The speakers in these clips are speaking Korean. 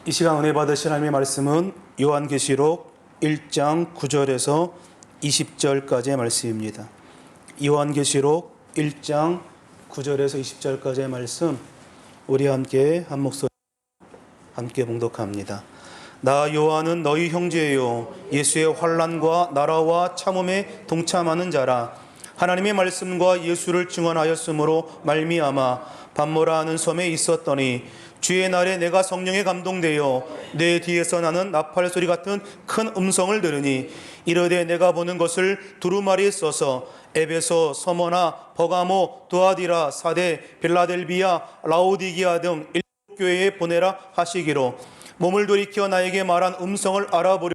이 시간 은혜 받으실 하나님의 말씀은 요한계시록 1장 9절에서 20절까지의 말씀입니다. 요한계시록 1장 9절에서 20절까지의 말씀, 우리 함께 한 목소리 함께 봉독합니다. 나 요한은 너희 형제요 예수의 환난과 나라와 참음에 동참하는 자라. 하나님의 말씀과 예수를 증언하였으므로 말미암아 밤모라 하는 섬에 있었더니 주의 날에 내가 성령에 감동되어 내 뒤에서 나는 나팔 소리 같은 큰 음성을 들으니 이르되 내가 보는 것을 두루마리에 써서 에베소, 서머나, 버가모, 두아디라, 사데, 빌라델비아, 라오디기아 등 일곱 교회에 보내라 하시기로 몸을 돌이켜 나에게 말한 음성을 알아보려고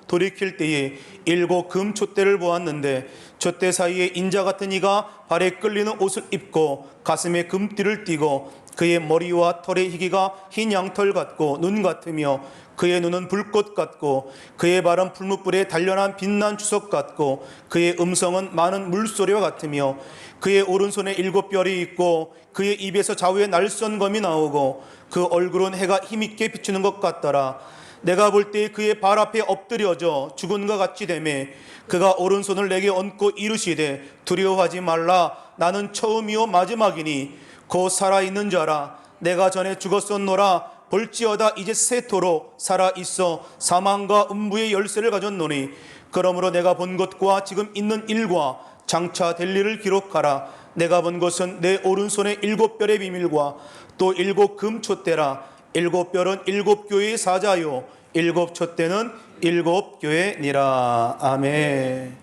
돌이킬 때에 일곱 금 촛대를 보았는데 촛대 사이에 인자 같은 이가 발에 끌리는 옷을 입고 가슴에 금띠를 띠고 그의 머리와 털의 희기가 흰 양털 같고 눈 같으며 그의 눈은 불꽃 같고 그의 발은 풀무불에 단련한 빛난 주석 같고 그의 음성은 많은 물소리와 같으며 그의 오른손에 일곱 별이 있고 그의 입에서 좌우에 날선검이 나오고 그 얼굴은 해가 힘있게 비추는 것 같더라. 내가 볼 때 그의 발 앞에 엎드려져 죽은 것 같이 되매 그가 오른손을 내게 얹고 이르시되 두려워하지 말라. 나는 처음이요 마지막이니 곧 살아있는 자라. 내가 전에 죽었었노라. 볼지어다 이제 세토록 살아있어 사망과 음부의 열쇠를 가졌노니 그러므로 내가 본 것과 지금 있는 일과 장차 될 일을 기록하라. 내가 본 것은 내 오른손의 일곱 별의 비밀과 또 일곱 금 촛대라. 일곱 별은 일곱 교회의 사자요 일곱 촛대는 일곱 교회니라. 아멘.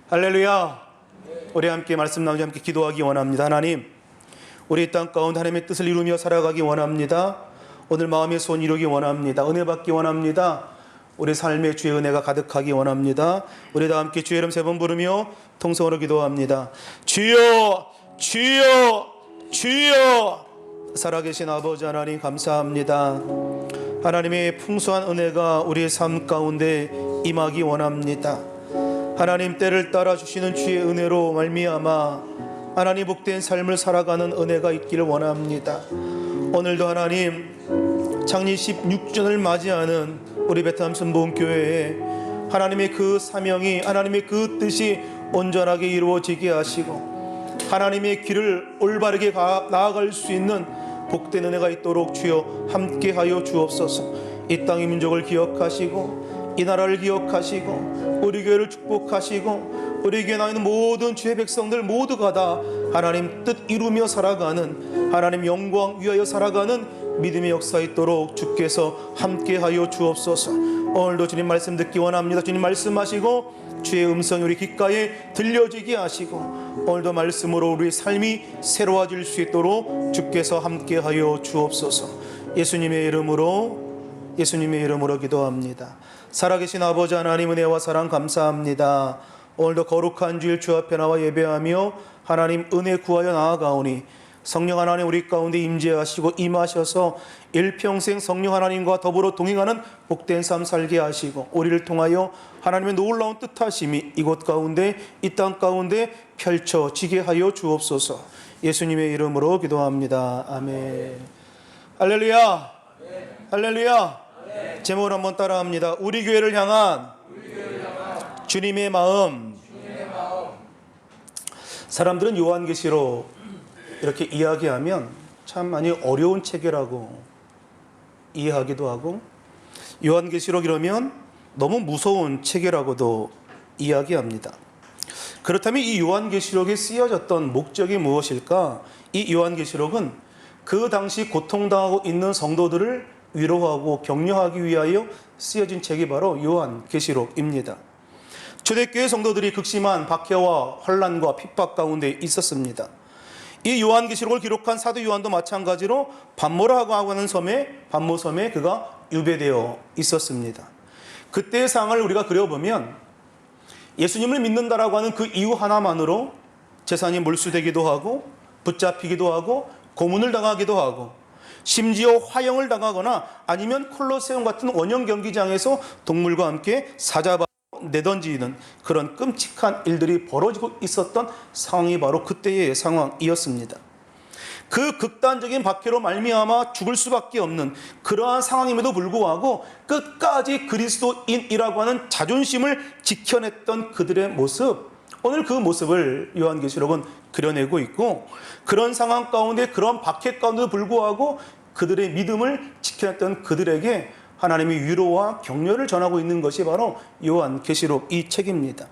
할렐루야. 우리 함께 말씀 나누자 함께 기도하기 원합니다. 하나님, 우리 땅 가운데 하나님의 뜻을 이루며 살아가기 원합니다. 오늘 마음의 소원 이루기 원합니다. 은혜 받기 원합니다. 우리 삶에 주의 은혜가 가득하기 원합니다. 우리 다 함께 주의 이름 세 번 부르며 통성으로 기도합니다. 주여, 주여, 주여. 살아계신 아버지 하나님 감사합니다. 하나님의 풍성한 은혜가 우리의 삶 가운데 임하기 원합니다. 하나님 때를 따라 주시는 주의 은혜로 말미암아 하나님 복된 삶을 살아가는 은혜가 있기를 원합니다. 오늘도 하나님 창립 16주년을 맞이하는 우리 베트남 선봉교회에 하나님의 그 사명이 하나님의 그 뜻이 온전하게 이루어지게 하시고 하나님의 길을 올바르게 나아갈 수 있는 복된 은혜가 있도록 주여 함께하여 주옵소서. 이 땅의 민족을 기억하시고 이 나라를 기억하시고 우리 교회를 축복하시고 우리 교회에 나있는 모든 주의 백성들 모두가 다 하나님 뜻 이루며 살아가는 하나님 영광 위하여 살아가는 믿음의 역사 있도록 주께서 함께하여 주옵소서. 오늘도 주님 말씀 듣기 원합니다. 주님 말씀하시고 주의 음성이 우리 귓가에 들려지게 하시고 오늘도 말씀으로 우리 삶이 새로워질 수 있도록 주께서 함께하여 주옵소서. 예수님의 이름으로 기도합니다. 살아계신 아버지 하나님 은혜와 사랑 감사합니다. 오늘도 거룩한 주일 주 앞에 나와 예배하며 하나님 은혜 구하여 나아가오니 성령 하나님 우리 가운데 임재하시고 임하셔서 일평생 성령 하나님과 더불어 동행하는 복된 삶 살게 하시고 우리를 통하여 하나님의 놀라운 뜻하심이 이곳 가운데 이 땅 가운데 펼쳐지게 하여 주옵소서. 예수님의 이름으로 기도합니다. 아멘. 할렐루야. 할렐루야. 제목을 한번 따라합니다. 우리 교회를 향한 주님의 마음. 사람들은 요한계시록 이렇게 이야기하면 참 많이 어려운 책이라고 이해하기도 하고 요한계시록 이러면 너무 무서운 책이라고도 이야기합니다. 그렇다면 이 요한계시록에 쓰여졌던 목적이 무엇일까? 이 요한계시록은 그 당시 고통당하고 있는 성도들을 위로하고 격려하기 위하여 쓰여진 책이 바로 요한계시록입니다. 초대교회 성도들이 극심한 박해와 환난과 핍박 가운데 있었습니다. 이 요한계시록을 기록한 사도 요한도 마찬가지로 밤모라고 하는 밤모섬에 그가 유배되어 있었습니다. 그때의 상황을 우리가 그려보면 예수님을 믿는다라고 하는 그 이유 하나만으로 재산이 몰수되기도 하고 붙잡히기도 하고 고문을 당하기도 하고 심지어 화형을 당하거나 아니면 콜로세움 같은 원형 경기장에서 동물과 함께 사자바 내던지는 그런 끔찍한 일들이 벌어지고 있었던 상황이 바로 그때의 상황이었습니다. 그 극단적인 박해로 말미암아 죽을 수밖에 없는 그러한 상황임에도 불구하고 끝까지 그리스도인이라고 하는 자존심을 지켜냈던 그들의 모습, 오늘 그 모습을 요한계시록은 그려내고 있고, 그런 상황 가운데, 그런 박해 가운데도 불구하고 그들의 믿음을 지켜냈던 그들에게 하나님이 위로와 격려를 전하고 있는 것이 바로 요한계시록 이 책입니다.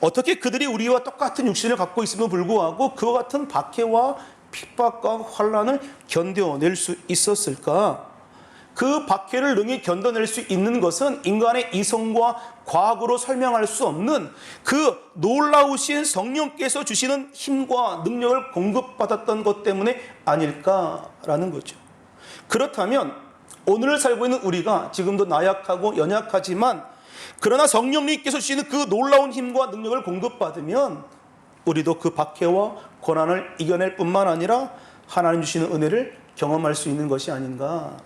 어떻게 그들이 우리와 똑같은 육신을 갖고 있음에도 불구하고 그와 같은 박해와 핍박과 환난을 견뎌낼 수 있었을까? 그 박해를 능히 견뎌낼 수 있는 것은 인간의 이성과 과학으로 설명할 수 없는 그 놀라우신 성령께서 주시는 힘과 능력을 공급받았던 것 때문에 아닐까라는 거죠. 그렇다면 오늘 살고 있는 우리가 지금도 나약하고 연약하지만 그러나 성령님께서 주시는 그 놀라운 힘과 능력을 공급받으면 우리도 그 박해와 고난을 이겨낼 뿐만 아니라 하나님 주시는 은혜를 경험할 수 있는 것이 아닌가.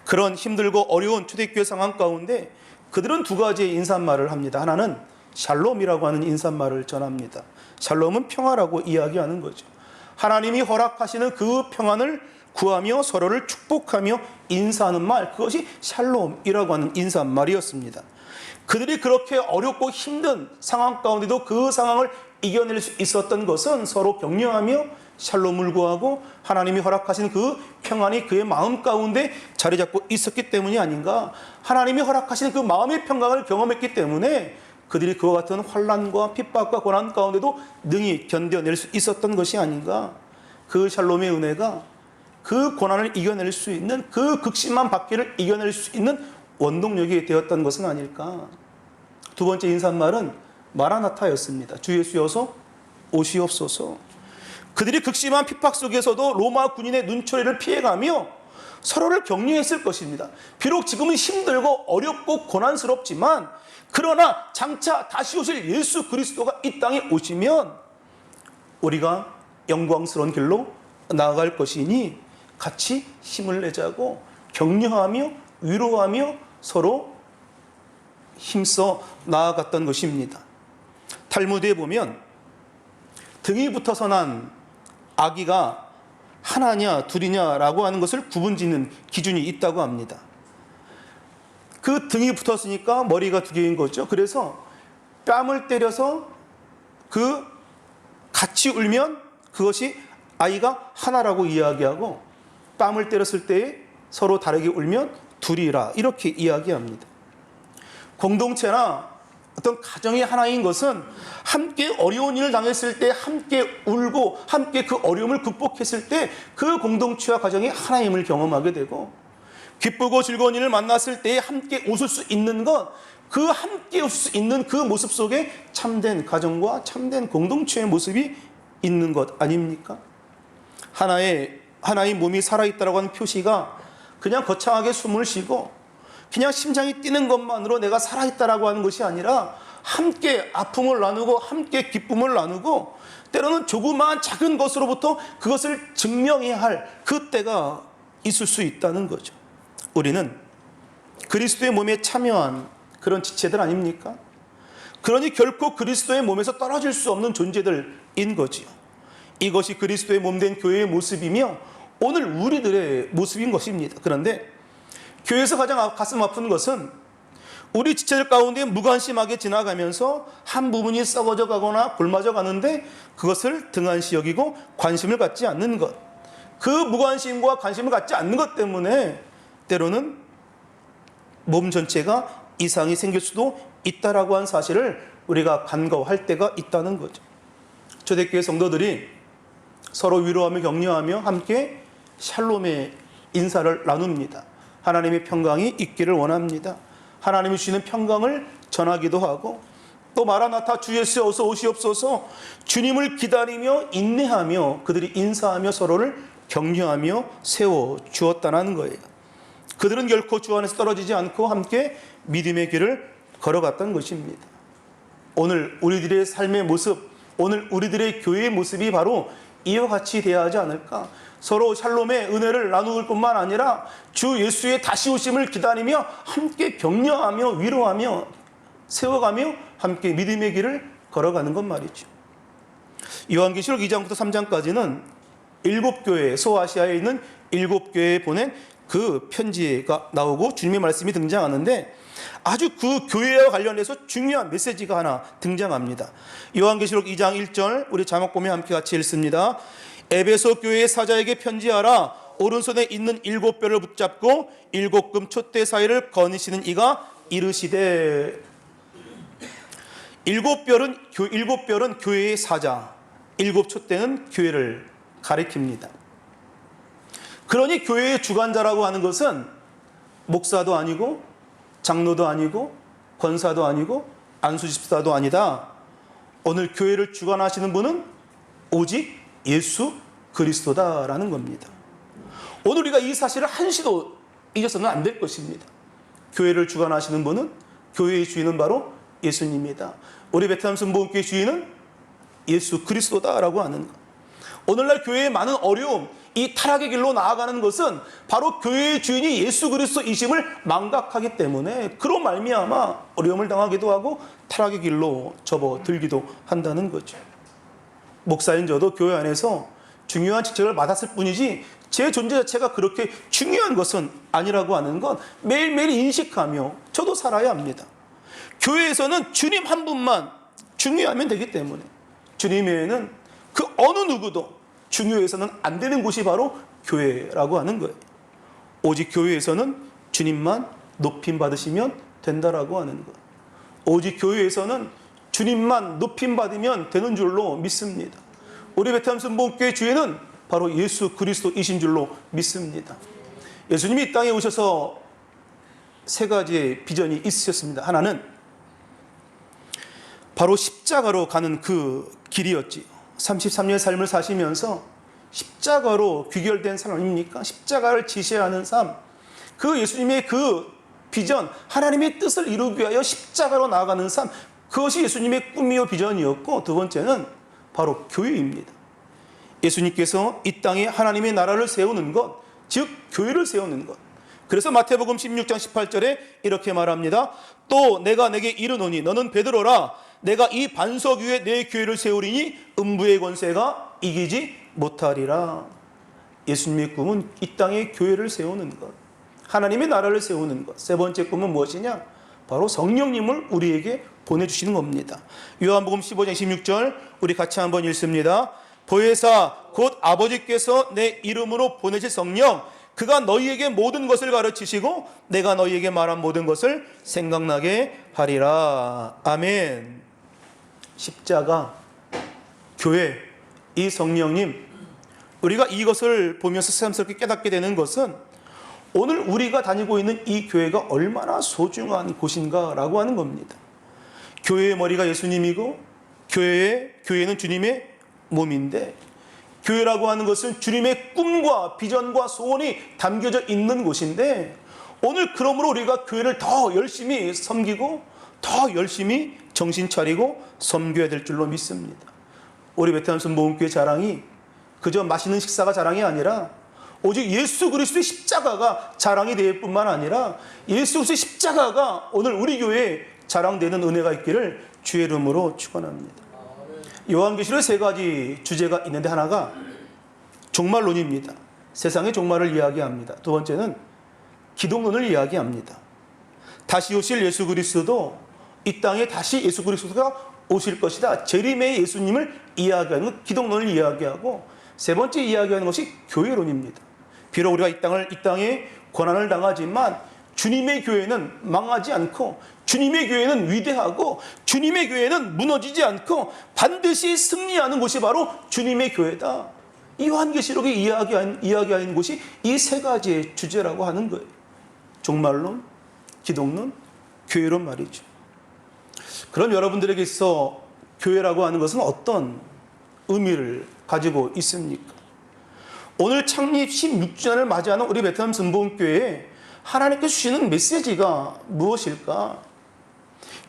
그런 힘들고 어려운 초대교회 상황 가운데 그들은 두 가지의 인사말을 합니다. 하나는 샬롬이라고 하는 인사말을 전합니다. 샬롬은 평화라고 이야기하는 거죠. 하나님이 허락하시는 그 평안을 구하며 서로를 축복하며 인사하는 말, 그것이 샬롬이라고 하는 인사말이었습니다. 그들이 그렇게 어렵고 힘든 상황 가운데도 그 상황을 이겨낼 수 있었던 것은 서로 격려하며 샬롬을 구하고 하나님이 허락하신 그 평안이 그의 마음 가운데 자리 잡고 있었기 때문이 아닌가. 하나님이 허락하신 그 마음의 평강을 경험했기 때문에 그들이 그와 같은 환난과 핍박과 고난 가운데도 능히 견뎌낼 수 있었던 것이 아닌가. 그 샬롬의 은혜가 그 고난을 이겨낼 수 있는, 그 극심한 박해를 이겨낼 수 있는 원동력이 되었던 것은 아닐까. 두 번째 인사말은 마라나타였습니다. 주 예수여서 오시옵소서. 그들이 극심한 핍박 속에서도 로마 군인의 눈초리를 피해가며 서로를 격려했을 것입니다. 비록 지금은 힘들고 어렵고 고난스럽지만 그러나 장차 다시 오실 예수 그리스도가 이 땅에 오시면 우리가 영광스러운 길로 나아갈 것이니 같이 힘을 내자고 격려하며 위로하며 서로 힘써 나아갔던 것입니다. 탈무드에 보면 등이 붙어서 난 아기가 하나냐 둘이냐라고 하는 것을 구분짓는 기준이 있다고 합니다. 그 등이 붙었으니까 머리가 두 개인 거죠. 그래서 뺨을 때려서 그 같이 울면 그것이 아이가 하나라고 이야기하고, 뺨을 때렸을 때에 서로 다르게 울면 둘이라 이렇게 이야기합니다. 공동체나 어떤 가정이 하나인 것은 함께 어려운 일을 당했을 때 함께 울고 함께 그 어려움을 극복했을 때 그 공동체와 가정이 하나임을 경험하게 되고, 기쁘고 즐거운 일을 만났을 때 함께 웃을 수 있는 것, 그 함께 웃을 수 있는 그 모습 속에 참된 가정과 참된 공동체의 모습이 있는 것 아닙니까? 하나의 몸이 살아있다고 하는 표시가 그냥 거창하게 숨을 쉬고 그냥 심장이 뛰는 것만으로 내가 살아있다라고 하는 것이 아니라 함께 아픔을 나누고 함께 기쁨을 나누고 때로는 조그마한 작은 것으로부터 그것을 증명해야 할 그때가 있을 수 있다는 거죠. 우리는 그리스도의 몸에 참여한 그런 지체들 아닙니까? 그러니 결코 그리스도의 몸에서 떨어질 수 없는 존재들인 거지요. 이것이 그리스도의 몸된 교회의 모습이며 오늘 우리들의 모습인 것입니다. 그런데 교회에서 가장 가슴 아픈 것은 우리 지체들 가운데 무관심하게 지나가면서 한 부분이 썩어져 가거나 굶어져 가는데 그것을 등한시 여기고 관심을 갖지 않는 것, 그 무관심과 관심을 갖지 않는 것 때문에 때로는 몸 전체가 이상이 생길 수도 있다라고 하는 사실을 우리가 간과할 때가 있다는 거죠. 초대교회 성도들이 서로 위로하며 격려하며 함께 샬롬의 인사를 나눕니다. 하나님의 평강이 있기를 원합니다. 하나님이 주시는 평강을 전하기도 하고, 또 마라나타 주 예수 어서 오시옵소서, 주님을 기다리며 인내하며 그들이 인사하며 서로를 격려하며 세워주었다는 거예요. 그들은 결코 주 안에서 떨어지지 않고 함께 믿음의 길을 걸어갔던 것입니다. 오늘 우리들의 삶의 모습, 오늘 우리들의 교회의 모습이 바로 이와 같이 되어야 하지 않을까. 서로 샬롬의 은혜를 나누을 뿐만 아니라 주 예수의 다시 오심을 기다리며 함께 격려하며 위로하며 세워가며 함께 믿음의 길을 걸어가는 것 말이죠. 요한계시록 2장부터 3장까지는 일곱 교회, 소아시아에 있는 일곱 교회에 보낸 그 편지가 나오고 주님의 말씀이 등장하는데 아주 그 교회와 관련해서 중요한 메시지가 하나 등장합니다. 요한계시록 2장 1절 우리 자막 보면 함께 같이 읽습니다. 에베소 교회의 사자에게 편지하라. 오른손에 있는 일곱 뼈를 붙잡고 일곱 금 촛대 사이를 거니시는 이가 이르시되. 일곱 뼈는 교회의 사자, 일곱 촛대는 교회를 가리킵니다. 그러니 교회의 주관자라고 하는 것은 목사도 아니고 장로도 아니고 권사도 아니고 안수집사도 아니다. 오늘 교회를 주관하시는 분은 오직 예수 그리스도다라는 겁니다. 오늘 우리가 이 사실을 한시도 잊어서는 안 될 것입니다. 교회를 주관하시는 분은, 교회의 주인은 바로 예수님이다. 우리 베트남 순복음교회 주인은 예수 그리스도다라고 하는 것. 오늘날 교회의 많은 어려움, 이 타락의 길로 나아가는 것은 바로 교회의 주인이 예수 그리스도이심을 망각하기 때문에 그로 말미암아 어려움을 당하기도 하고 타락의 길로 접어들기도 한다는 거죠. 목사인 저도 교회 안에서 중요한 직책을 맡았을 뿐이지 제 존재 자체가 그렇게 중요한 것은 아니라고 하는 건 매일매일 인식하며 저도 살아야 합니다. 교회에서는 주님 한 분만 중요하면 되기 때문에 주님 외에는 그 어느 누구도 중요해서는 안 되는 곳이 바로 교회라고 하는 거예요. 오직 교회에서는 주님만 높임 받으시면 된다라고 하는 것. 오직 교회에서는 주님만 높임 받으면 되는 줄로 믿습니다. 우리 베트남 순복음교회 주인은 바로 예수 그리스도이신 줄로 믿습니다. 예수님이 이 땅에 오셔서 세 가지의 비전이 있으셨습니다. 하나는 바로 십자가로 가는 그 길이었지요. 33년의 삶을 사시면서 십자가로 귀결된 삶 아닙니까? 십자가를 지시하는 삶. 그 예수님의 그 비전, 하나님의 뜻을 이루기 위하여 십자가로 나아가는 삶. 그것이 예수님의 꿈이요 비전이었고, 두 번째는 바로 교회입니다. 예수님께서 이 땅에 하나님의 나라를 세우는 것, 즉 교회를 세우는 것. 그래서 마태복음 16장 18절에 이렇게 말합니다. 또 내가 내게 이르노니 너는 베드로라. 내가 이 반석 위에 내 교회를 세우리니 음부의 권세가 이기지 못하리라. 예수님의 꿈은 이 땅에 교회를 세우는 것, 하나님의 나라를 세우는 것. 세 번째 꿈은 무엇이냐? 바로 성령님을 우리에게 보내주시는 겁니다. 요한복음 15장 16절 우리 같이 한번 읽습니다. 보혜사 곧 아버지께서 내 이름으로 보내실 성령, 그가 너희에게 모든 것을 가르치시고 내가 너희에게 말한 모든 것을 생각나게 하리라. 아멘. 십자가, 교회, 이 성령님, 우리가 이것을 보면서 새삼스럽게 깨닫게 되는 것은 오늘 우리가 다니고 있는 이 교회가 얼마나 소중한 곳인가라고 하는 겁니다. 교회의 머리가 예수님이고 교회는 주님의 몸인데, 교회라고 하는 것은 주님의 꿈과 비전과 소원이 담겨져 있는 곳인데, 오늘 그러므로 우리가 교회를 더 열심히 섬기고 더 열심히 정신 차리고 섬겨야 될 줄로 믿습니다. 우리 베트남 순복음교회 자랑이 그저 맛있는 식사가 자랑이 아니라 오직 예수 그리스도의 십자가가 자랑이 될 뿐만 아니라 예수 그리스도의 십자가가 오늘 우리 교회에 자랑되는 은혜가 있기를 주의 이름으로 축원합니다. 요한계시록에 세 가지 주제가 있는데 하나가 종말론입니다. 세상의 종말을 이야기합니다. 두 번째는 기독론을 이야기합니다. 다시 오실 예수 그리스도도 이 땅에 다시 예수 그리스도가 오실 것이다. 재림의 예수님을 이야기하는 것, 기독론을 이야기하고, 세 번째 이야기하는 것이 교회론입니다. 비록 우리가 이 땅에 고난을 당하지만 주님의 교회는 망하지 않고, 주님의 교회는 위대하고, 주님의 교회는 무너지지 않고 반드시 승리하는 곳이 바로 주님의 교회다. 이 요한계시록이 이야기하는 곳이 이 세 가지의 주제라고 하는 거예요. 종말론, 기독론, 교회론 말이죠. 그럼 여러분들에게 있어 교회라고 하는 것은 어떤 의미를 가지고 있습니까? 오늘 창립 16주년을 맞이하는 우리 베트남 순복음교회에 하나님께서 주시는 메시지가 무엇일까?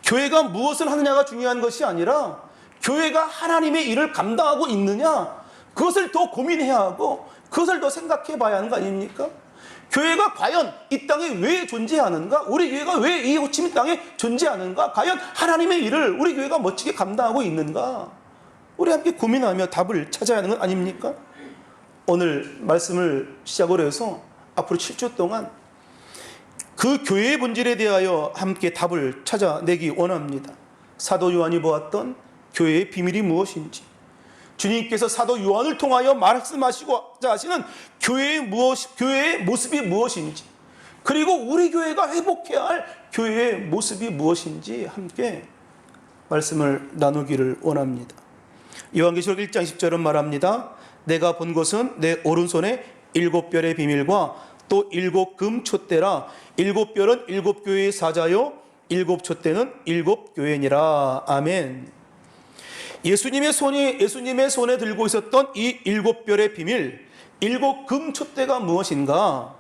교회가 무엇을 하느냐가 중요한 것이 아니라 교회가 하나님의 일을 감당하고 있느냐, 그것을 더 고민해야 하고 그것을 더 생각해 봐야 하는 거 아닙니까? 교회가 과연 이 땅에 왜 존재하는가? 우리 교회가 왜 이 호치민 땅에 존재하는가? 과연 하나님의 일을 우리 교회가 멋지게 감당하고 있는가? 우리 함께 고민하며 답을 찾아야 하는 건 아닙니까? 오늘 말씀을 시작으로 해서 앞으로 7주 동안 그 교회의 본질에 대하여 함께 답을 찾아내기 원합니다. 사도 요한이 보았던 교회의 비밀이 무엇인지, 주님께서 사도 요한을 통하여 말씀하시고자 하시는 교회의 모습이 무엇인지, 그리고 우리 교회가 회복해야 할 교회의 모습이 무엇인지 함께 말씀을 나누기를 원합니다. 요한계시록 1장 10절은 말합니다. 내가 본 것은 내 오른손에 7별의 비밀과 또 7금 촛대라. 7별은 7교회의 사자요 7촛대는 7교회니라. 아멘. 예수님의 손에 들고 있었던 이 7별의 비밀, 7금 촛대가 무엇인가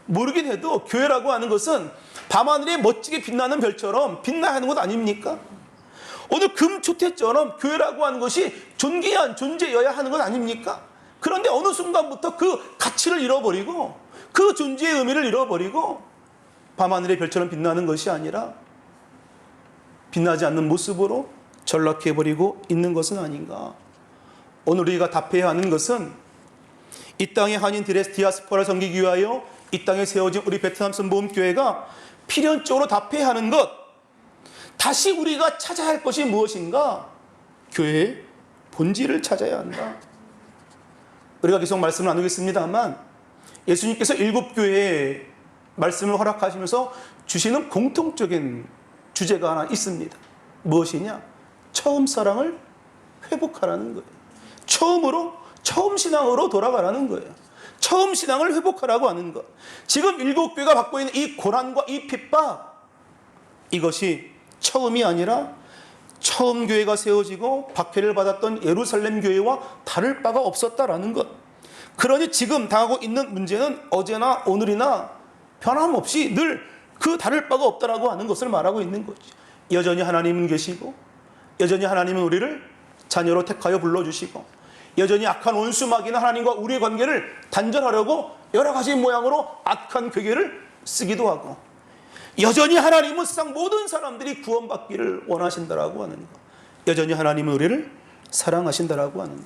모르긴 해도 교회라고 하는 것은 밤하늘에 멋지게 빛나는 별처럼 빛나야 하는 것 아닙니까? 오늘 금초태처럼 교회라고 하는 것이 존귀한 존재여야 하는 것 아닙니까? 그런데 어느 순간부터 그 가치를 잃어버리고 그 존재의 의미를 잃어버리고 밤하늘의 별처럼 빛나는 것이 아니라 빛나지 않는 모습으로 전락해버리고 있는 것은 아닌가. 오늘 우리가 답해야 하는 것은 이 땅의 한인 디아스포라를 섬기기 위하여 이 땅에 세워진 우리 베트남 선보험교회가 필연적으로 답해야 하는 것, 다시 우리가 찾아야 할 것이 무엇인가? 교회의 본질을 찾아야 한다. 우리가 계속 말씀을 나누겠습니다만 예수님께서 7교회에 말씀을 허락하시면서 주시는 공통적인 주제가 하나 있습니다. 무엇이냐? 처음 사랑을 회복하라는 거예요. 처음 신앙으로 돌아가라는 거예요. 처음 신앙을 회복하라고 하는 것. 지금 7교회가 받고 있는 이 고난과 이 핍박, 이것이 처음이 아니라 처음 교회가 세워지고 박해를 받았던 예루살렘 교회와 다를 바가 없었다라는 것. 그러니 지금 당하고 있는 문제는 어제나 오늘이나 변함없이 늘 그 다를 바가 없다라고 하는 것을 말하고 있는 거죠. 여전히 하나님은 계시고, 여전히 하나님은 우리를 자녀로 택하여 불러주시고, 여전히 악한 원수마귀나 하나님과 우리의 관계를 단절하려고 여러 가지 모양으로 악한 괴계를 쓰기도 하고, 여전히 하나님은 세상 모든 사람들이 구원받기를 원하신다라고 하는 것. 여전히 하나님은 우리를 사랑하신다라고 하는 것.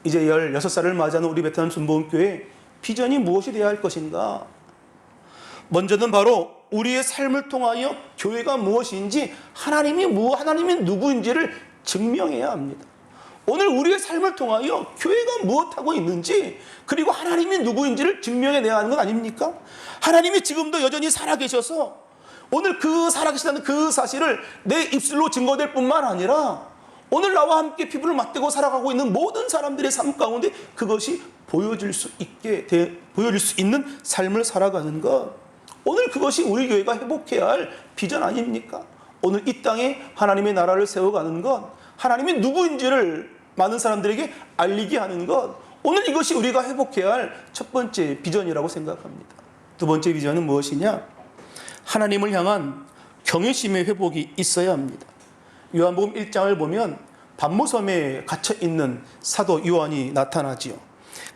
이제 16살을 맞이하는 우리 베트남 순복음교회 비전이 무엇이 되어야 할 것인가? 먼저는 바로 우리의 삶을 통하여 교회가 무엇인지, 하나님이 누구인지를 증명해야 합니다. 오늘 우리의 삶을 통하여 교회가 무엇하고 있는지, 그리고 하나님이 누구인지를 증명해내야 하는 것 아닙니까? 하나님이 지금도 여전히 살아계셔서 오늘 그 살아계시다는 그 사실을 내 입술로 증거될 뿐만 아니라 오늘 나와 함께 피부를 맞대고 살아가고 있는 모든 사람들의 삶 가운데 그것이 보여질 수 있는 삶을 살아가는 것. 오늘 그것이 우리 교회가 회복해야 할 비전 아닙니까? 오늘 이 땅에 하나님의 나라를 세워가는 것, 하나님이 누구인지를 많은 사람들에게 알리게 하는 것, 오늘 이것이 우리가 회복해야 할 첫 번째 비전이라고 생각합니다. 두 번째 비전은 무엇이냐? 하나님을 향한 경외심의 회복이 있어야 합니다. 요한복음 1장을 보면 반모섬에 갇혀있는 사도 요한이 나타나지요.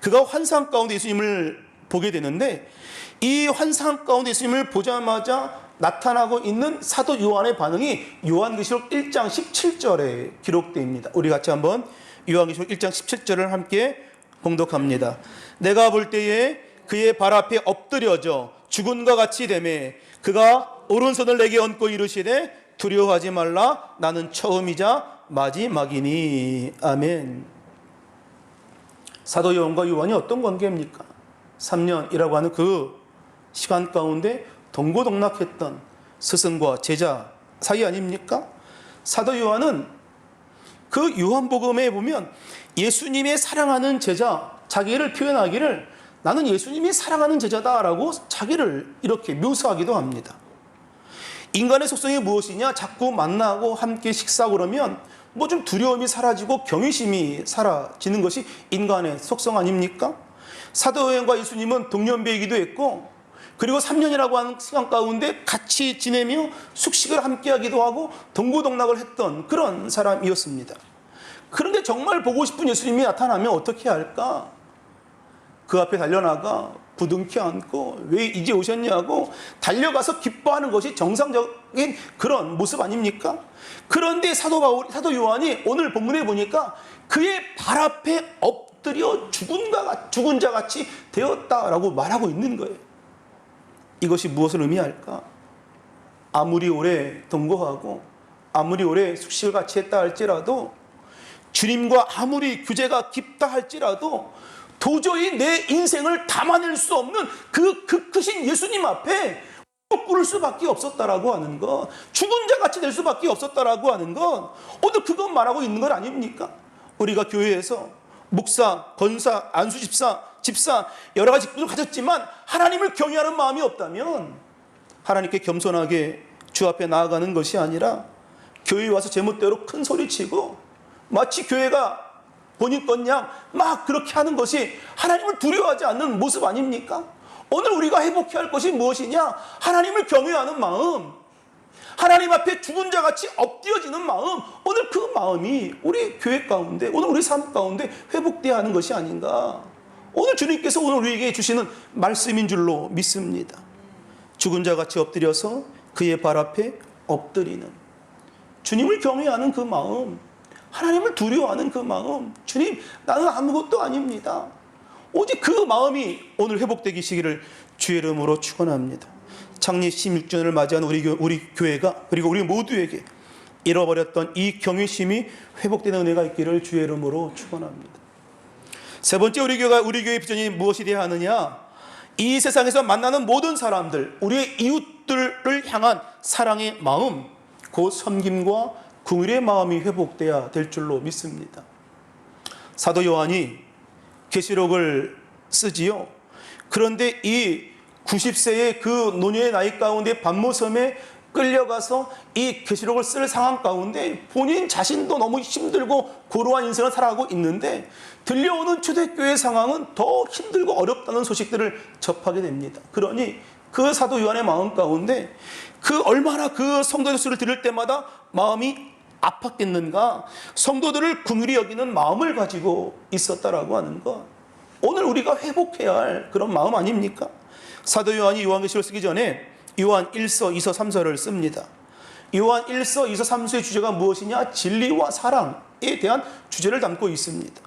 그가 환상 가운데 예수님을 보게 되는데, 이 환상 가운데 예수님을 보자마자 나타나고 있는 사도 요한의 반응이 요한계시록 1장 17절에 기록되어 있습니다. 우리 같이 한번 요한계시록 1장 17절을 함께 봉독합니다. 내가 볼 때에 그의 발 앞에 엎드려져 죽은과 같이 되매 그가 오른손을 내게 얹고 이르시되 두려워하지 말라, 나는 처음이자 마지막이니. 아멘. 사도 요한과 요한이 어떤 관계입니까? 3년이라고 하는 그 시간 가운데 동고동락했던 스승과 제자 사이 아닙니까? 사도 요한은 그 요한복음에 보면 예수님의 사랑하는 제자, 자기를 표현하기를 나는 예수님이 사랑하는 제자다라고 자기를 이렇게 묘사하기도 합니다. 인간의 속성이 무엇이냐? 자꾸 만나고 함께 식사하고 그러면 뭐 좀 두려움이 사라지고 경외심이 사라지는 것이 인간의 속성 아닙니까? 사도 요한과 예수님은 동년배이기도 했고, 그리고 3년이라고 하는 시간 가운데 같이 지내며 숙식을 함께 하기도 하고 동고동락을 했던 그런 사람이었습니다. 그런데 정말 보고 싶은 예수님이 나타나면 어떻게 할까? 그 앞에 달려나가 부둥켜 안고 왜 이제 오셨냐고 달려가서 기뻐하는 것이 정상적인 그런 모습 아닙니까? 그런데 사도 요한이 오늘 본문에 보니까 그의 발 앞에 엎드려 죽은 자 같이 되었다라고 말하고 있는 거예요. 이것이 무엇을 의미할까? 아무리 오래 동거하고 아무리 오래 숙식을 같이 했다 할지라도, 주님과 아무리 교제가 깊다 할지라도 도저히 내 인생을 담아낼 수 없는 그 크신 예수님 앞에 꿇을 수밖에 없었다라고 하는 것, 죽은 자 같이 될 수밖에 없었다라고 하는 것, 오늘 그것 말하고 있는 것 아닙니까? 우리가 교회에서 목사, 권사, 안수집사, 집사 여러 가지 직분을 가졌지만 하나님을 경외하는 마음이 없다면 하나님께 겸손하게 주 앞에 나아가는 것이 아니라 교회에 와서 제멋대로 큰 소리치고 마치 교회가 본인 것냥 막 그렇게 하는 것이 하나님을 두려워하지 않는 모습 아닙니까? 오늘 우리가 회복해야 할 것이 무엇이냐? 하나님을 경외하는 마음, 하나님 앞에 죽은 자 같이 엎드려지는 마음, 오늘 그 마음이 우리 교회 가운데, 오늘 우리 삶 가운데 회복되어야 하는 것이 아닌가. 오늘 주님께서 오늘 우리에게 주시는 말씀인 줄로 믿습니다. 죽은 자 같이 엎드려서 그의 발 앞에 엎드리는, 주님을 경외하는 그 마음, 하나님을 두려워하는 그 마음, 주님 나는 아무것도 아닙니다. 오직 그 마음이 오늘 회복되기를 주의 이름으로 축원합니다. 창립 16주년을 맞이한 우리 교회가, 그리고 우리 모두에게 잃어버렸던 이 경외심이 회복되는 은혜가 있기를 주의 이름으로 축원합니다. 세 번째, 우리 교회의 비전이 무엇이 되어야 하느냐? 이 세상에서 만나는 모든 사람들, 우리의 이웃들을 향한 사랑의 마음, 곧 섬김과 긍휼의 마음이 회복돼야 될 줄로 믿습니다. 사도 요한이 계시록을 쓰지요. 그런데 이 90세의 그 노년의 나이 가운데 반모섬에 끌려가서 이 계시록을 쓸 상황 가운데 본인 자신도 너무 힘들고 고루한 인생을 살아가고 있는데 들려오는 초대교회 상황은 더 힘들고 어렵다는 소식들을 접하게 됩니다. 그러니 그 사도 요한의 마음 가운데 얼마나 그 성도의 소리를 들을 때마다 마음이 압박됐는가, 성도들을 긍휼히 여기는 마음을 가지고 있었다라고 하는 것, 오늘 우리가 회복해야 할 그런 마음 아닙니까? 사도 요한이 요한계시록을 쓰기 전에 요한 1서, 2서, 3서를 씁니다. 요한 1서, 2서, 3서의 주제가 무엇이냐? 진리와 사랑에 대한 주제를 담고 있습니다.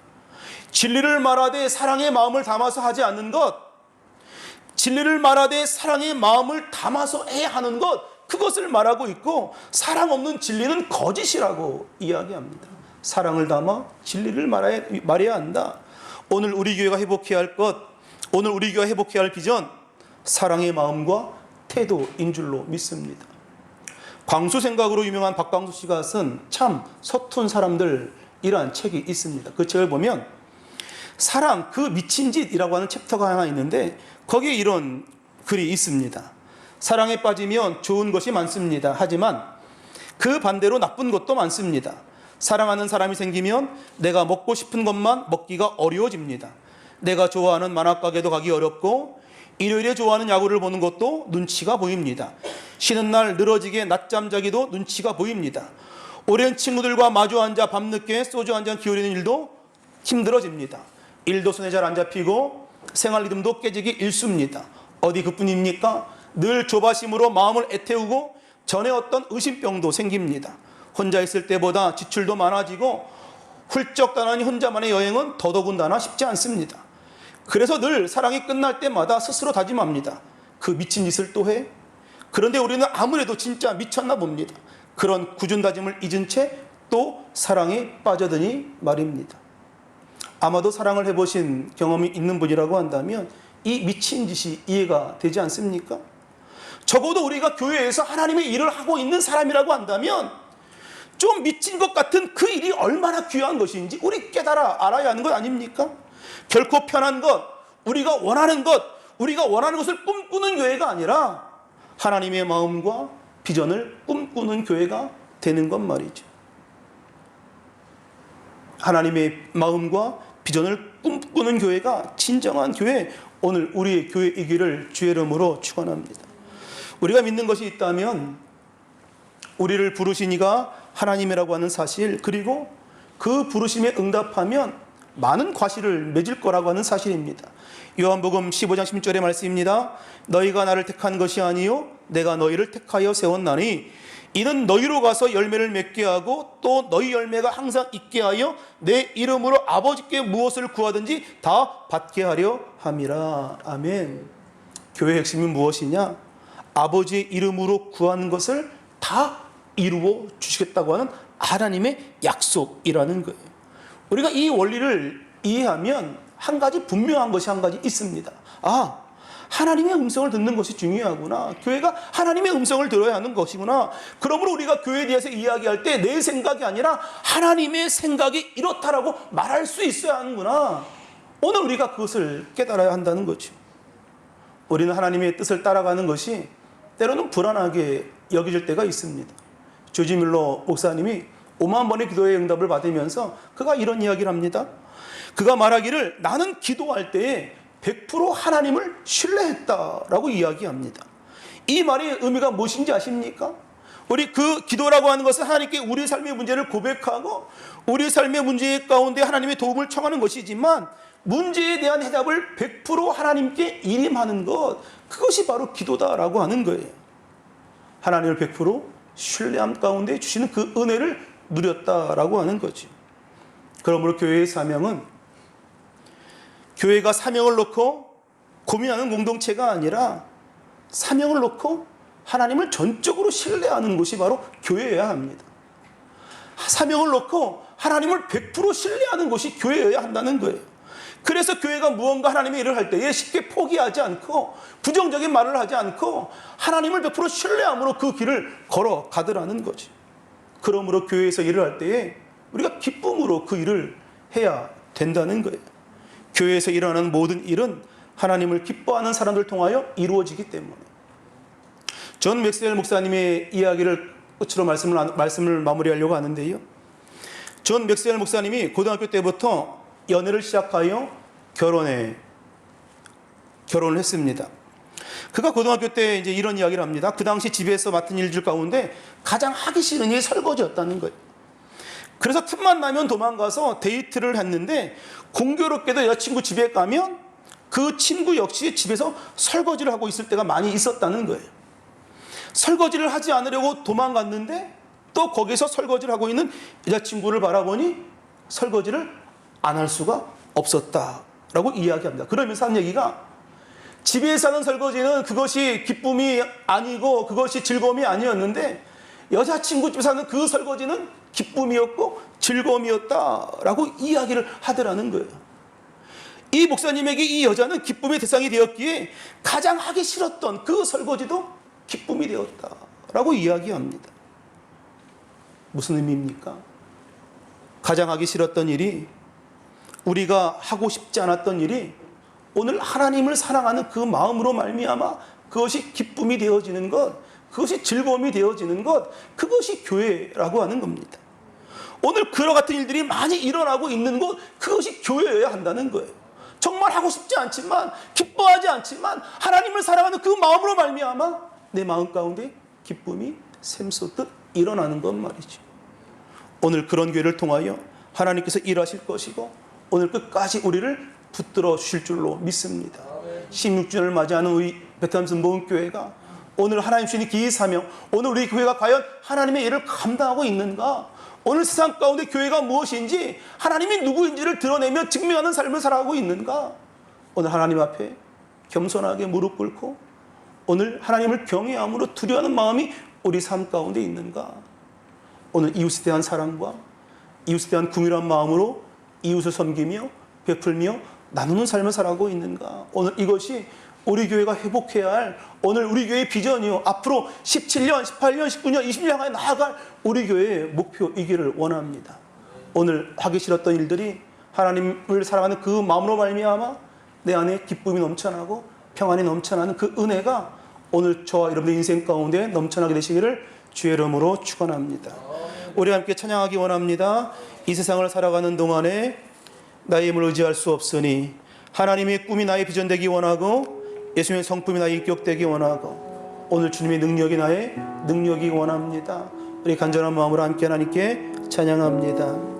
진리를 말하되 사랑의 마음을 담아서 하지 않는 것, 진리를 말하되 사랑의 마음을 담아서 해야 하는 것, 그것을 말하고 있고, 사랑 없는 진리는 거짓이라고 이야기합니다. 사랑을 담아 진리를 말해야 한다. 오늘 우리 교회가 회복해야 할 것, 오늘 우리 교회가 회복해야 할 비전, 사랑의 마음과 태도인 줄로 믿습니다. 광수 생각으로 유명한 박광수 씨가 쓴 참 서툰 사람들이라는 책이 있습니다. 그 책을 보면 사랑 그 미친 짓이라고 하는 챕터가 하나 있는데 거기에 이런 글이 있습니다. 사랑에 빠지면 좋은 것이 많습니다. 하지만 그 반대로 나쁜 것도 많습니다. 사랑하는 사람이 생기면 내가 먹고 싶은 것만 먹기가 어려워집니다. 내가 좋아하는 만화가게도 가기 어렵고 일요일에 좋아하는 야구를 보는 것도 눈치가 보입니다. 쉬는 날 늘어지게 낮잠 자기도 눈치가 보입니다. 오랜 친구들과 마주 앉아 밤늦게 소주 한 잔 기울이는 일도 힘들어집니다. 일도 손에 잘 안 잡히고 생활 리듬도 깨지기 일쑤입니다. 어디 그뿐입니까? 늘 조바심으로 마음을 애태우고 전에 어떤 의심병도 생깁니다. 혼자 있을 때보다 지출도 많아지고 훌쩍 떠나니 혼자만의 여행은 더더군다나 쉽지 않습니다. 그래서 늘 사랑이 끝날 때마다 스스로 다짐합니다. 그 미친 짓을 또 해? 그런데 우리는 아무래도 진짜 미쳤나 봅니다. 그런 굳은 다짐을 잊은 채 또 사랑에 빠져드니 말입니다. 아마도 사랑을 해보신 경험이 있는 분이라고 한다면 이 미친 짓이 이해가 되지 않습니까? 적어도 우리가 교회에서 하나님의 일을 하고 있는 사람이라고 한다면 좀 미친 것 같은 그 일이 얼마나 귀한 것인지 우리 알아야 하는 것 아닙니까? 결코 편한 것, 우리가 원하는 것을 꿈꾸는 교회가 아니라 하나님의 마음과 비전을 꿈꾸는 교회가 되는 것 말이죠. 하나님의 마음과 비전을 꿈꾸는 교회가 진정한 교회, 오늘 우리의 교회이기를 주의 이름으로 축원합니다. 우리가 믿는 것이 있다면 우리를 부르신 이가 하나님이라고 하는 사실, 그리고 그 부르심에 응답하면 많은 과실을 맺을 거라고 하는 사실입니다. 요한복음 15장 16절의 말씀입니다. 너희가 나를 택한 것이 아니요 내가 너희를 택하여 세웠나니 이는 너희로 가서 열매를 맺게 하고 또 너희 열매가 항상 있게 하여 내 이름으로 아버지께 무엇을 구하든지 다 받게 하려 함이라. 아멘. 교회의 핵심은 무엇이냐? 아버지의 이름으로 구하는 것을 다 이루어 주시겠다고 하는 하나님의 약속이라는 거예요. 우리가 이 원리를 이해하면 한 가지 분명한 것이 한 가지 있습니다. 하나님의 음성을 듣는 것이 중요하구나. 교회가 하나님의 음성을 들어야 하는 것이구나. 그러므로 우리가 교회에 대해서 이야기할 때 내 생각이 아니라 하나님의 생각이 이렇다라고 말할 수 있어야 하는구나. 오늘 우리가 그것을 깨달아야 한다는 거죠. 우리는 하나님의 뜻을 따라가는 것이 때로는 불안하게 여겨질 때가 있습니다. 조지 밀러 목사님이 5만 번의 기도의 응답을 받으면서 그가 이런 이야기를 합니다. 그가 말하기를 나는 기도할 때에 100% 하나님을 신뢰했다라고 이야기합니다. 이 말의 의미가 무엇인지 아십니까? 우리 그 기도라고 하는 것은 하나님께 우리 삶의 문제를 고백하고 우리 삶의 문제 가운데 하나님의 도움을 청하는 것이지만 문제에 대한 해답을 100% 하나님께 일임하는 것, 그것이 바로 기도다라고 하는 거예요. 하나님을 100% 신뢰함 가운데 주시는 그 은혜를 누렸다라고 하는 거죠. 그러므로 교회의 사명은 교회가 사명을 놓고 고민하는 공동체가 아니라 사명을 놓고 하나님을 전적으로 신뢰하는 곳이 바로 교회여야 합니다. 사명을 놓고 하나님을 100% 신뢰하는 곳이 교회여야 한다는 거예요. 그래서 교회가 무언가 하나님의 일을 할 때에 쉽게 포기하지 않고 부정적인 말을 하지 않고 하나님을 100% 신뢰함으로 그 길을 걸어가더라는 거죠. 그러므로 교회에서 일을 할 때에 우리가 기쁨으로 그 일을 해야 된다는 거예요. 교회에서 일어나는 모든 일은 하나님을 기뻐하는 사람들 통하여 이루어지기 때문에. 존 맥스웰 목사님의 이야기를 끝으로 말씀을 마무리하려고 하는데요. 존 맥스웰 목사님이 고등학교 때부터 연애를 시작하여 결혼을 했습니다. 그가 고등학교 때 이제 이런 이야기를 합니다. 그 당시 집에서 맡은 일들 가운데 가장 하기 싫은 일이 설거지였다는 거예요. 그래서 틈만 나면 도망가서 데이트를 했는데 공교롭게도 여자친구 집에 가면 그 친구 역시 집에서 설거지를 하고 있을 때가 많이 있었다는 거예요. 설거지를 하지 않으려고 도망갔는데 또 거기서 설거지를 하고 있는 여자친구를 바라보니 설거지를 안 할 수가 없었다라고 이야기합니다. 그러면서 한 얘기가 집에서 하는 설거지는 그것이 기쁨이 아니고 그것이 즐거움이 아니었는데 여자친구 집에서 하는 그 설거지는 기쁨이었고 즐거움이었다라고 이야기를 하더라는 거예요. 이 목사님에게 이 여자는 기쁨의 대상이 되었기에 가장 하기 싫었던 그 설거지도 기쁨이 되었다라고 이야기합니다. 무슨 의미입니까? 가장 하기 싫었던 일이, 우리가 하고 싶지 않았던 일이 오늘 하나님을 사랑하는 그 마음으로 말미암아 그것이 기쁨이 되어지는 것, 그것이 즐거움이 되어지는 것, 그것이 교회라고 하는 겁니다. 오늘 그와 같은 일들이 많이 일어나고 있는 곳, 그것이 교회여야 한다는 거예요. 정말 하고 싶지 않지만, 기뻐하지 않지만 하나님을 사랑하는 그 마음으로 말미암아 내 마음 가운데 기쁨이 샘솟듯 일어나는 것 말이죠. 오늘 그런 교회를 통하여 하나님께서 일하실 것이고 오늘 끝까지 우리를 붙들어 주실 줄로 믿습니다. 16주년을 맞이하는 우리 베트남 선보훈교회가 오늘 하나님 주신 기이 사명, 오늘 우리 교회가 과연 하나님의 일을 감당하고 있는가? 오늘 세상 가운데 교회가 무엇인지, 하나님이 누구인지를 드러내며 증명하는 삶을 살아가고 있는가? 오늘 하나님 앞에 겸손하게 무릎 꿇고 오늘 하나님을 경외함으로 두려워하는 마음이 우리 삶 가운데 있는가? 오늘 이웃에 대한 사랑과 이웃에 대한 긍휼한 마음으로 이웃을 섬기며 베풀며 나누는 삶을 살아가고 있는가? 오늘 이것이 우리 교회가 회복해야 할 오늘 우리 교회의 비전이요, 앞으로 17년, 18년, 19년, 20년 향해 나아갈 우리 교회의 목표이기를 원합니다. 오늘 하기 싫었던 일들이 하나님을 사랑하는 그 마음으로 말미암아 내 안에 기쁨이 넘쳐나고 평안이 넘쳐나는 그 은혜가 오늘 저와 여러분의 인생 가운데 넘쳐나게 되시기를 주의 이름으로 축원합니다. 우리 함께 찬양하기 원합니다. 이 세상을 살아가는 동안에 나의 힘을 의지할 수 없으니 하나님의 꿈이 나의 비전 되기 원하고 예수님의 성품이 나의 인격 되기 원하고 오늘 주님의 능력이 나의 능력이 원합니다. 우리 간절한 마음으로 함께 하나님께 찬양합니다.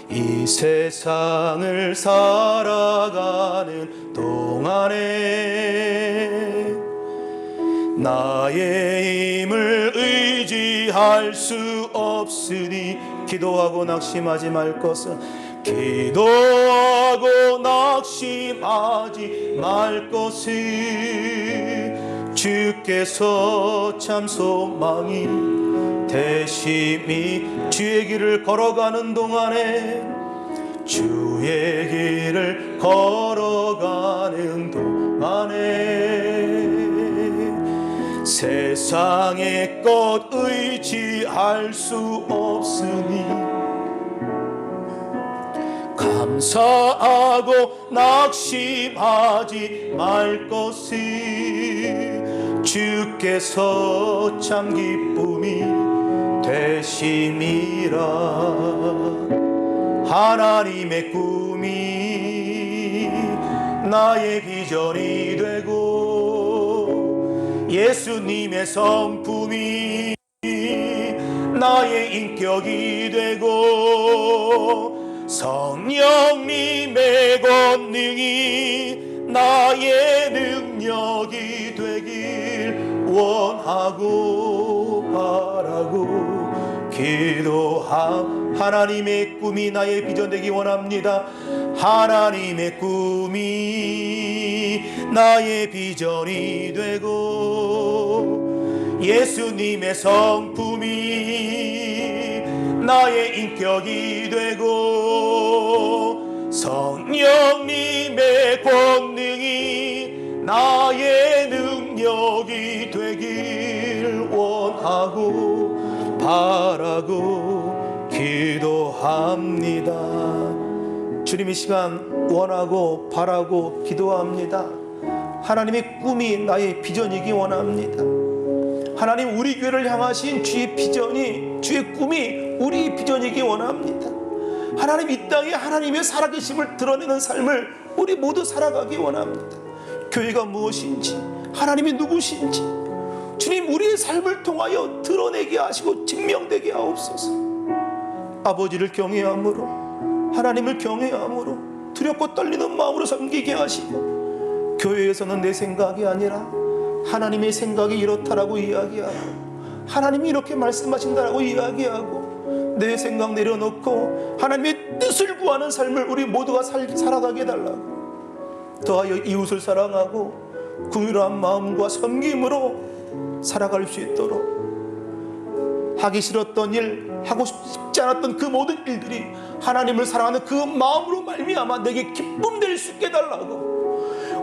이 세상을 살아가는 동안에 나의 힘을 의지할 수 없으니 기도하고 낙심하지 말 것은 기도하고 낙심하지 말 것은 주께서 참 소망이 되심이 주의 길을 걸어가는 동안에 주의 길을 걸어가는 동안에 세상의 것 의지할 수 없으니 감사하고 낙심하지 말 것을 주께서 참 기쁨이 되심이라. 하나님의 꿈이 나의 비전이 되고 예수님의 성품이 나의 인격이 되고 성령님의 권능이 나의 능력이 되길 원하고 바라고 기도함. 하나님의 꿈이 나의 비전 되기 원합니다. 하나님의 꿈이 나의 비전이 되고 예수님의 성품이 나의 인격이 되고 성령님의 권능이 나의 능력이 되길 원하고 바라고 기도합니다. 주님 이 시간 원하고 바라고 기도합니다. 하나님의 꿈이 나의 비전이기 원합니다. 하나님 우리 교회를 향하신 주의 비전이 주의 꿈이 우리 비전이기 원합니다. 하나님 이 땅에 하나님의 살아계심을 드러내는 삶을 우리 모두 살아가기 원합니다. 교회가 무엇인지 하나님이 누구신지 주님 우리의 삶을 통하여 드러내게 하시고 증명되게 하옵소서. 아버지를 경외함으로 하나님을 경외함으로 두렵고 떨리는 마음으로 섬기게 하시고 교회에서는 내 생각이 아니라 하나님의 생각이 이렇다라고 이야기하고 하나님이 이렇게 말씀하신다라고 이야기하고 내 생각 내려놓고 하나님의 뜻을 구하는 삶을 우리 모두가 살아가게 해달라고 더하여 이웃을 사랑하고 긍휼한 마음과 섬김으로 살아갈 수 있도록 하기 싫었던 일 하고 싶지 않았던 그 모든 일들이 하나님을 사랑하는 그 마음으로 말미암아 내게 기쁨 될 수 있게 해달라고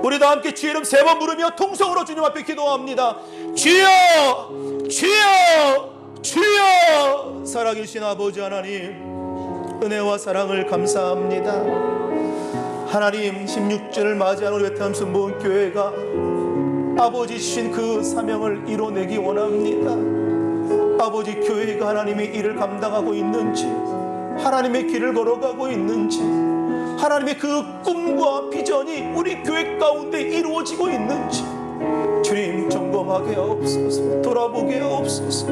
우리 다 함께 주의 이름 3번 부르며 통성으로 주님 앞에 기도합니다. 주여 주여 주여. 살아계신 아버지 하나님 은혜와 사랑을 감사합니다. 하나님 16주를 맞이하는 우리 베트남 순복음교회가 아버지 주신 그 사명을 이뤄내기 원합니다. 아버지 교회가 하나님의 일을 감당하고 있는지 하나님의 길을 걸어가고 있는지 하나님의 그 꿈과 비전이 우리 교회 가운데 이루어지고 있는지 주님 점검하게 하옵소서. 돌아보게 하옵소서.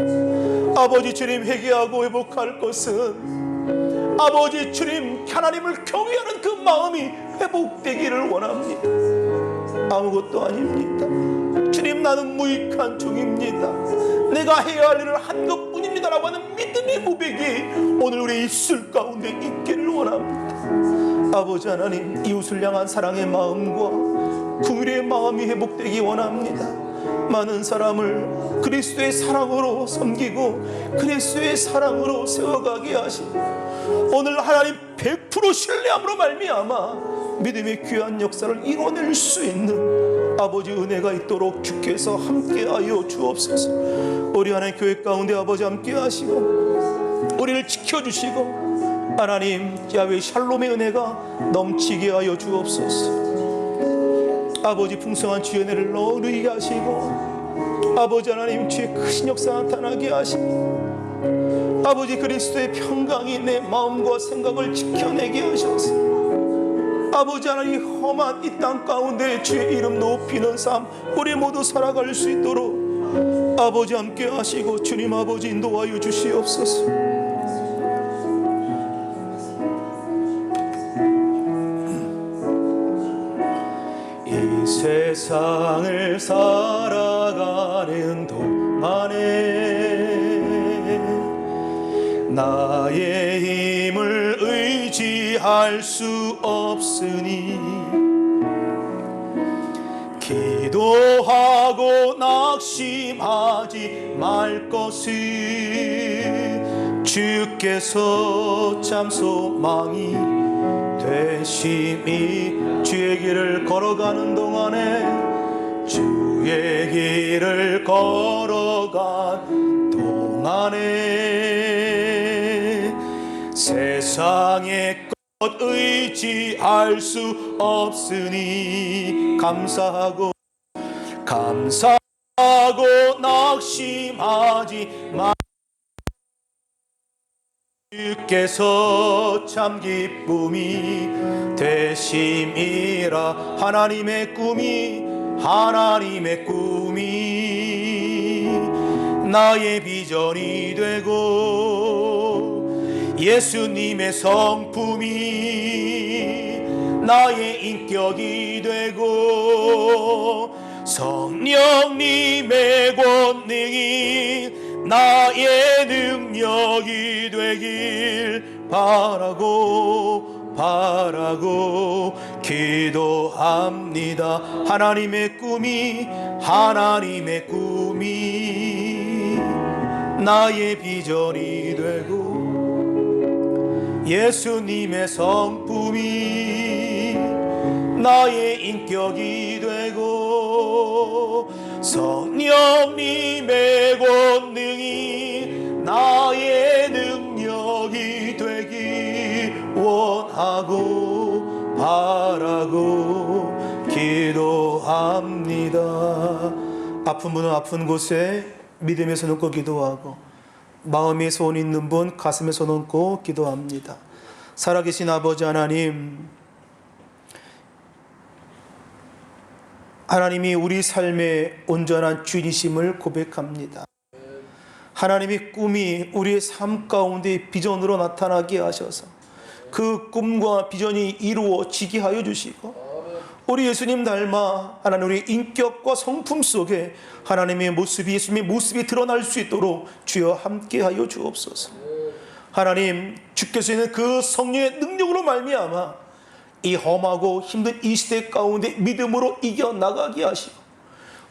아버지 주님 회개하고 회복할 것은 아버지 주님 하나님을 경외하는 그 마음이 회복되기를 원합니다. 아무것도 아닙니다. 주님 나는 무익한 종입니다. 내가 해야 할 일을 한 것뿐입니다 라고 하는 믿음의 고백이 오늘 우리 입술 가운데 있기를 원합니다. 아버지 하나님 이웃을 향한 사랑의 마음과 긍휼의 마음이 회복되기 원합니다. 많은 사람을 그리스도의 사랑으로 섬기고 그리스도의 사랑으로 세워가게 하시고 오늘 하나님 100% 신뢰함으로 말미암아 믿음의 귀한 역사를 이뤄낼 수 있는 아버지 은혜가 있도록 주께서 함께하여 주옵소서. 우리 하나님 교회 가운데 아버지 함께하시고 우리를 지켜주시고 하나님 야훼 샬롬의 은혜가 넘치게 하여 주옵소서. 아버지 풍성한 주의 은혜를 누리게 하시고 아버지 하나님 주의 크신 역사 나타나게 하시고 아버지 그리스도의 평강이 내 마음과 생각을 지켜내게 하셔서 아버지 하나님 험한 이 땅 가운데 주의 이름 높이는 삶 우리 모두 살아갈 수 있도록 아버지 함께 하시고 주님 아버지 인도하여 주시옵소서. 이 세상을 살아가는 동안에 나의 힘을 의지할 수 없으니 기도하고 낙심하지 말 것을 주께서 참 소망이 되심이 주의 길을 걸어가는 동안에 주의 길을 걸어간 동안에 세상의 것 의지할 수 없으니 감사하고 낙심하지 마 주께서 참 기쁨이 되심이라 하나님의 꿈이 나의 비전이 되고 예수님의 성품이 나의 인격이 되고 성령님의 권능이 나의 능력이 되길 바라고 기도합니다. 하나님의 꿈이 나의 비전이 되고 예수님의 성품이 나의 인격이 되고 성령님의 권능이 나의 능력이 되기 원하고 바라고 기도합니다. 아픈 분은 아픈 곳에 믿음의 손 얹고 기도하고 마음에 손 있는 분 가슴에 손 얹고 기도합니다. 살아계신 아버지 하나님이 우리 삶의 온전한 주인이심을 고백합니다. 하나님의 꿈이 우리의 삶 가운데 비전으로 나타나게 하셔서 그 꿈과 비전이 이루어지게 하여 주시고 우리 예수님 닮아 하나님 우리 인격과 성품 속에 하나님의 모습이 예수님의 모습이 드러날 수 있도록 주여 함께하여 주옵소서. 하나님 주께서 있는 그 성령의 능력으로 말미암아 이 험하고 힘든 이 시대 가운데 믿음으로 이겨나가게 하시고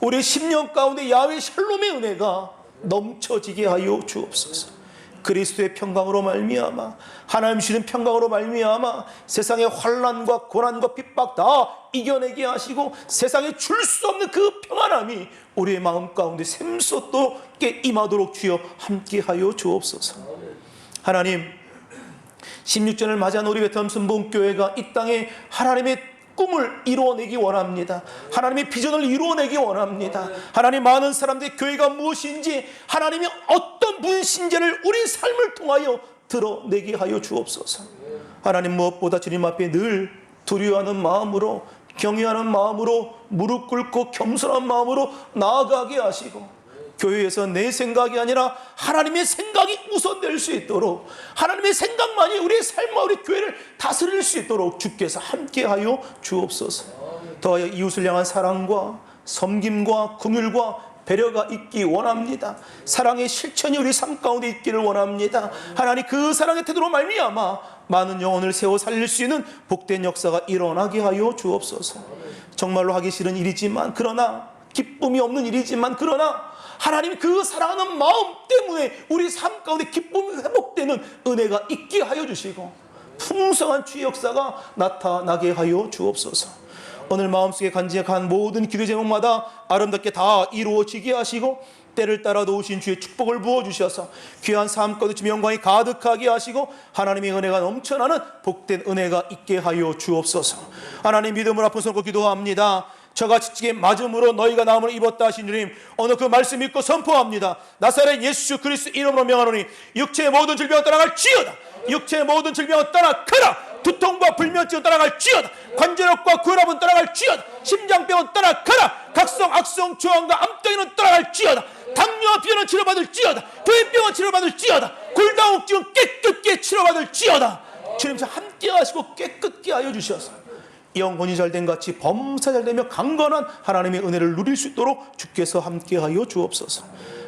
우리 10년 가운데 야훼 샬롬의 은혜가 넘쳐지게 하여 주옵소서. 그리스도의 평강으로 말미암아 하나님 주시는 평강으로 말미암아 세상의 환난과 고난과 핍박 다 이겨내게 하시고 세상에 줄 수 없는 그 평안함이 우리의 마음 가운데 샘솟게 임하도록 주여 함께하여 주옵소서. 하나님 16전을 맞이한 우리 베틀레헴 순복음교회가 이 땅에 하나님의 꿈을 이루어내기 원합니다. 하나님의 비전을 이루어내기 원합니다. 하나님 많은 사람들의 교회가 무엇인지 하나님이 어떤 분신제를 우리 삶을 통하여 드러내게 하여 주옵소서. 하나님 무엇보다 주님 앞에 늘 두려워하는 마음으로 경외하는 마음으로 무릎 꿇고 겸손한 마음으로 나아가게 하시고 교회에서 내 생각이 아니라 하나님의 생각이 우선될 수 있도록 하나님의 생각만이 우리의 삶과 우리 교회를 다스릴 수 있도록 주께서 함께하여 주옵소서. 더하여 이웃을 향한 사랑과 섬김과 긍휼과 배려가 있기 원합니다. 사랑의 실천이 우리 삶 가운데 있기를 원합니다. 하나님 그 사랑의 태도로 말미암아 많은 영혼을 세워 살릴 수 있는 복된 역사가 일어나게 하여 주옵소서. 정말로 하기 싫은 일이지만 그러나 기쁨이 없는 일이지만 그러나 하나님 그 사랑하는 마음 때문에 우리 삶 가운데 기쁨이 회복되는 은혜가 있게 하여 주시고 풍성한 주의 역사가 나타나게 하여 주옵소서. 오늘 마음속에 간직한 모든 기도 제목마다 아름답게 다 이루어지게 하시고 때를 따라 놓으신 주의 축복을 부어주셔서 귀한 삶 가운데 주의 영광이 가득하게 하시고 하나님의 은혜가 넘쳐나는 복된 은혜가 있게 하여 주옵소서. 하나님 믿음을 앞에 서고 기도합니다. 저같이 찌게 맞음으로 너희가 나음을 입었다 하신 주님 오늘 그 말씀 믿고 선포합니다. 나사렛 예수 그리스도 이름으로 명하노니 육체의 모든 질병을 떠나갈지어다. 육체의 모든 질병을 떠나가라. 두통과 불면증은 떠나갈지어다. 관절염과 고혈압은 떠나갈지어다. 심장병은 떠나가라. 각성 악성 저항과 암덩이는 떠나갈지어다. 당뇨와 비염은 치료받을지어다. 도인병은 치료받을지어다. 골다공증은 깨끗게 치료받을지어다. 주님께서 함께 하시고 깨끗게 하여 주셔서 영혼이 잘된 같이 범사 잘되며 강건한 하나님의 은혜를 누릴 수 있도록 주께서 함께하여 주옵소서.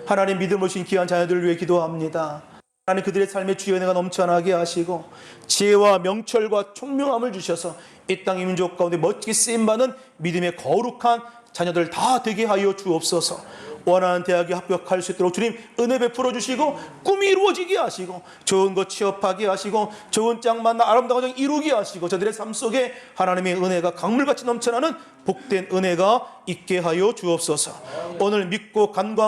하나님 믿음 오신 귀한 자녀들을 위해 기도합니다. 하나님 그들의 삶에 주의 은혜가 넘쳐나게 하시고 지혜와 명철과 총명함을 주셔서 이 땅의 민족 가운데 멋지게 쓰임받는 믿음의 거룩한 자녀들 다 되게 하여 주옵소서. 원하는 대학에 합격할 수 있도록 주님 은혜 베풀어 주시고 꿈이 이루어지게 하시고 좋은 것 취업하게 하시고 좋은 짝 만나 아름다운 가정 이루게 하시고 저들의 삶 속에 하나님의 은혜가 강물같이 넘쳐나는 복된 은혜가 있게 하여 주옵소서. 오늘 믿고 간구한